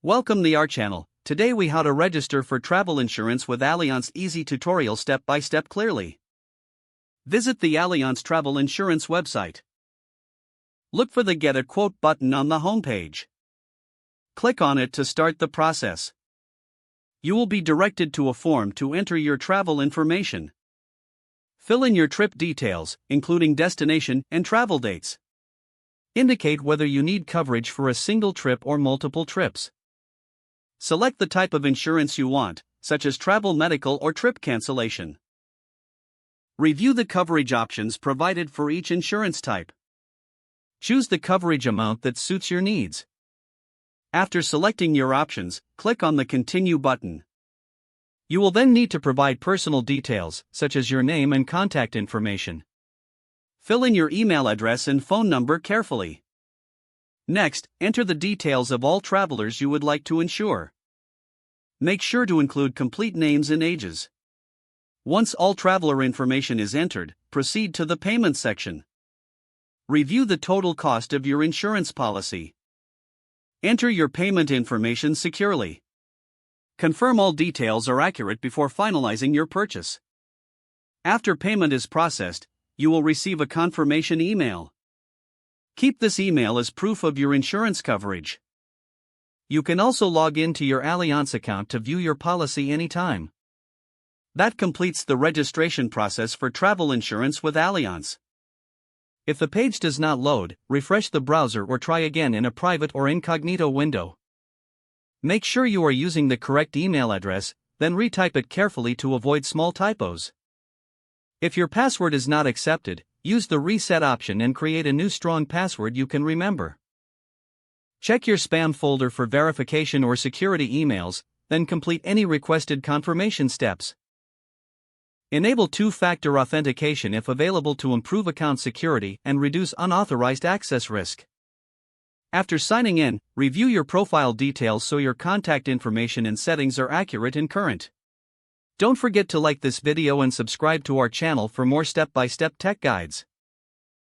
Welcome to our channel. Today we how to register for travel insurance with Allianz. Easy tutorial step by step clearly. Visit the Allianz travel insurance website. Look for the Get a Quote button on the homepage. Click on it to start the process. You will be directed to a form to enter your travel information. Fill in your trip details, including destination and travel dates. Indicate whether you need coverage for a single trip or multiple trips. Select the type of insurance you want, such as travel, medical, or trip cancellation. Review the coverage options provided for each insurance type. Choose the coverage amount that suits your needs. After selecting your options, click on the Continue button. You will then need to provide personal details, such as your name and contact information. Fill in your email address and phone number carefully. Next, enter the details of all travelers you would like to insure. Make sure to include complete names and ages. Once all traveler information is entered, proceed to the payment section. Review the total cost of your insurance policy. Enter your payment information securely. Confirm all details are accurate before finalizing your purchase. After payment is processed, you will receive a confirmation email. Keep this email as proof of your insurance coverage. You can also log into your Allianz account to view your policy anytime. That completes the registration process for travel insurance with Allianz. If the page does not load, refresh the browser or try again in a private or incognito window. Make sure you are using the correct email address, then retype it carefully to avoid small typos. If your password is not accepted, use the reset option and create a new strong password you can remember. Check your spam folder for verification or security emails, then complete any requested confirmation steps. Enable two-factor authentication if available to improve account security and reduce unauthorized access risk. After signing in, review your profile details so your contact information and settings are accurate and current. Don't forget to like this video and subscribe to our channel for more step-by-step tech guides.